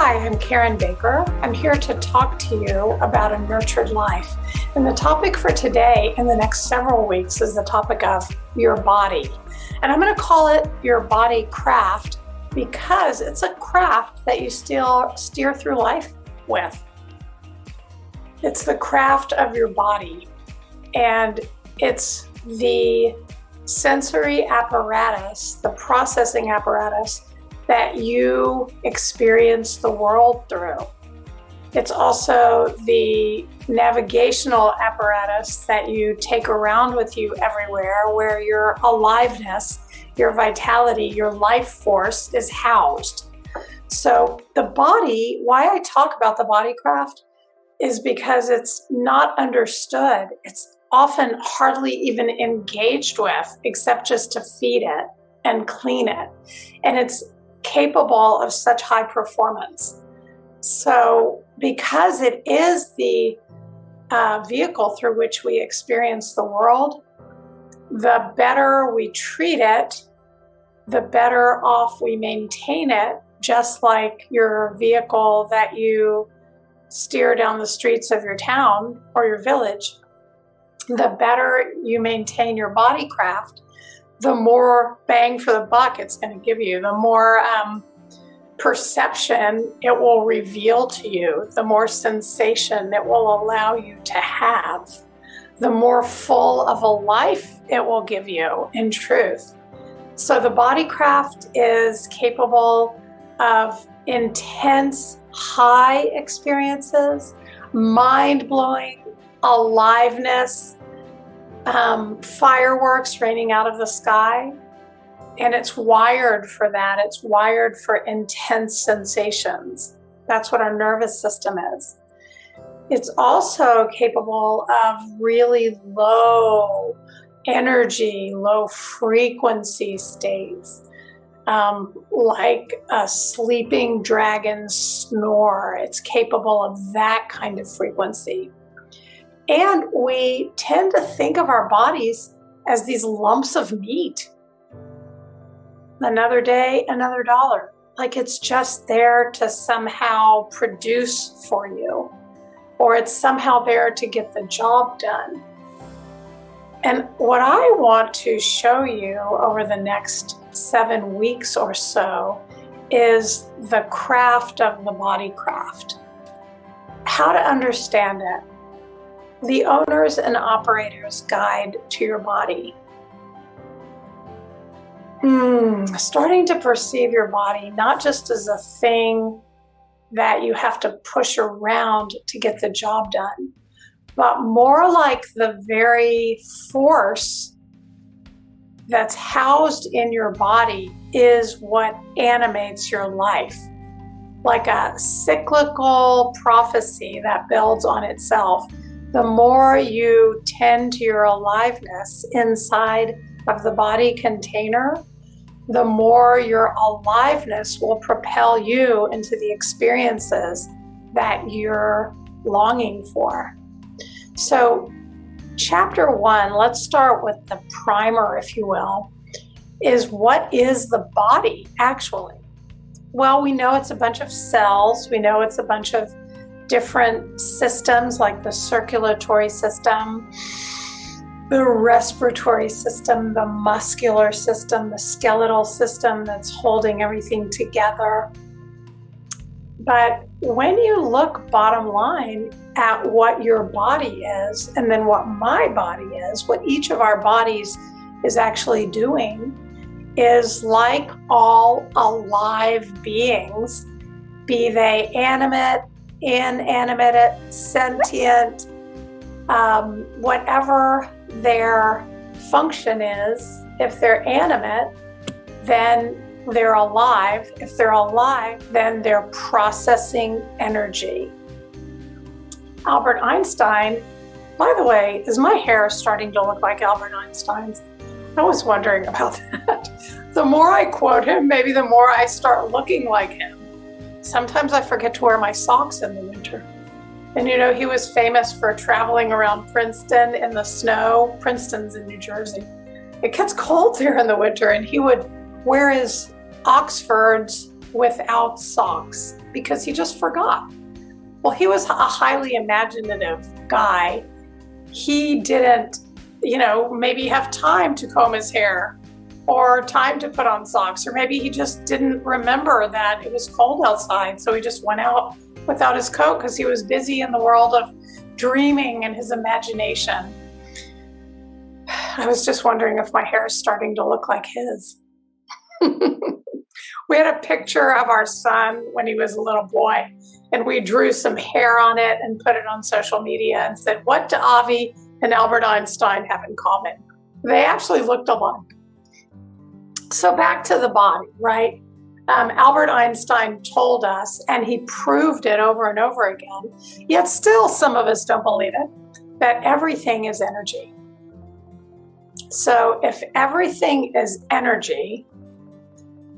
Hi, I'm Karen Baker. I'm here to talk to you about a nurtured life. And the topic for today and the next several weeks is the topic of your body. And I'm going to call it your body craft because it's a craft that you still steer through life with. It's the craft of your body, and it's the sensory apparatus, the processing apparatus that you experience the world through. It's also the navigational apparatus that you take around with you everywhere, where your aliveness, your vitality, your life force is housed. So the body, why I talk about the body craft is because it's not understood. It's often hardly even engaged with, except just to feed it and clean it. And it's capable of such high performance. So because it is the vehicle through which we experience the world, the better we treat it, the better off we maintain it, just like your vehicle that you steer down the streets of your town or your village. The better you maintain your body craft, the more bang for the buck it's going to give you, the more perception it will reveal to you, the more sensation it will allow you to have, the more full of a life it will give you in truth. So the body craft is capable of intense, high experiences, mind-blowing aliveness, fireworks raining out of the sky, and it's wired for that. It's wired for intense sensations. That's what our nervous system is. It's also capable of really low energy, low frequency states, like a sleeping dragon snore. It's capable of that kind of frequency. And we tend to think of our bodies as these lumps of meat. Another day, another dollar. Like it's just there to somehow produce for you, or it's somehow there to get the job done. And what I want to show you over the next 7 weeks or so is the craft of the body craft. How to understand it. The owner's and operator's guide to your body. Starting to perceive your body not just as a thing that you have to push around to get the job done, but more like the very force that's housed in your body is what animates your life. Like a cyclical prophecy that builds on itself. The more you tend to your aliveness inside of the body container, the more your aliveness will propel you into the experiences that you're longing for. So, chapter 1, let's start with the primer, if you will, is what is the body actually? Well, we know it's a bunch of cells. We know it's a bunch of different systems like the circulatory system, the respiratory system, the muscular system, the skeletal system that's holding everything together. But when you look bottom line at what your body is, and then what my body is, what each of our bodies is actually doing, is like all alive beings, be they animate, inanimate, sentient, whatever their function is. If they're animate, then they're alive. If they're alive, then they're processing energy. Albert Einstein, by the way, is my hair starting to look like Albert Einstein's? I was wondering about that. The more I quote him, maybe the more I start looking like him. Sometimes I forget to wear my socks in the winter. And you know, he was famous for traveling around Princeton in the snow. Princeton's in New Jersey. It gets cold there in the winter, and he would wear his Oxfords without socks because he just forgot. Well, he was a highly imaginative guy. He didn't, maybe have time to comb his hair or time to put on socks, or maybe he just didn't remember that it was cold outside. So he just went out without his coat because he was busy in the world of dreaming and his imagination. I was just wondering if my hair is starting to look like his. We had a picture of our son when he was a little boy, and we drew some hair on it and put it on social media and said, what do Avi and Albert Einstein have in common? They actually looked alike. So back to the body, right? Albert Einstein told us, and he proved it over and over again, yet still some of us don't believe it, that everything is energy. So if everything is energy,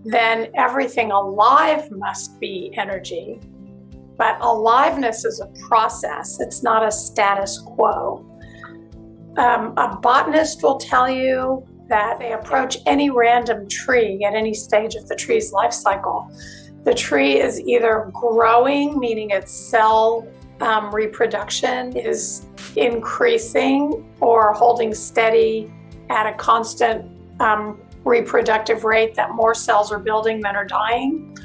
then everything alive must be energy. But aliveness is a process. It's not a status quo. A botanist will tell you that they approach any random tree at any stage of the tree's life cycle. The tree is either growing, meaning its cell reproduction is increasing or holding steady at a constant reproductive rate, that more cells are building than are dying.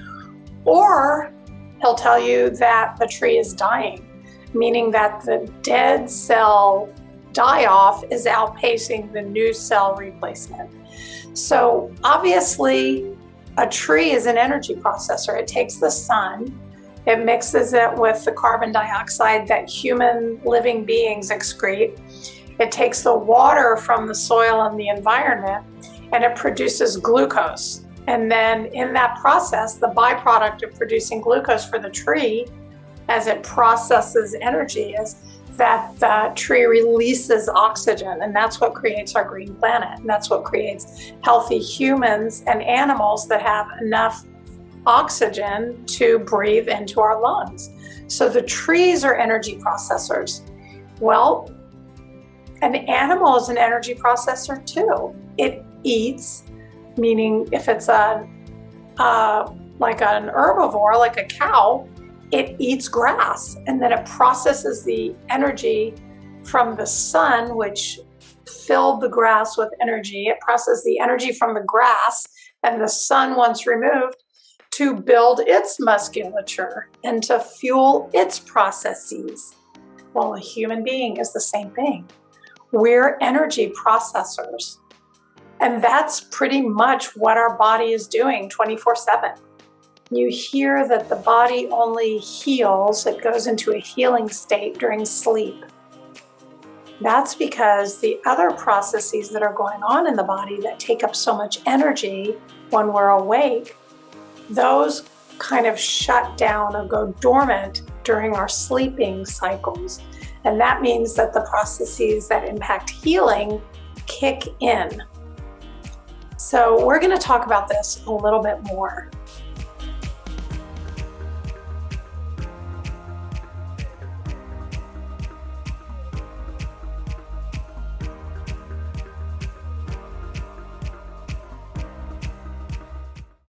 Or he'll tell you that the tree is dying, meaning that the dead cell die-off is outpacing the new cell replacement. So obviously, a tree is an energy processor. It takes the sun, it mixes it with the carbon dioxide that human living beings excrete. It takes the water from the soil and the environment, and it produces glucose. And then in that process, the byproduct of producing glucose for the tree, as it processes energy, is that the tree releases oxygen, and that's what creates our green planet. And that's what creates healthy humans and animals that have enough oxygen to breathe into our lungs. So the trees are energy processors. Well, an animal is an energy processor too. It eats, meaning if it's like an herbivore, like a cow, it eats grass, and then it processes the energy from the sun, which filled the grass with energy. It processes the energy from the grass and the sun once removed to build its musculature and to fuel its processes. Well, a human being is the same thing. We're energy processors. And that's pretty much what our body is doing 24/7. You hear that the body only heals, it goes into a healing state during sleep. That's because the other processes that are going on in the body that take up so much energy when we're awake, those kind of shut down or go dormant during our sleeping cycles. And that means that the processes that impact healing kick in. So we're going to talk about this a little bit more.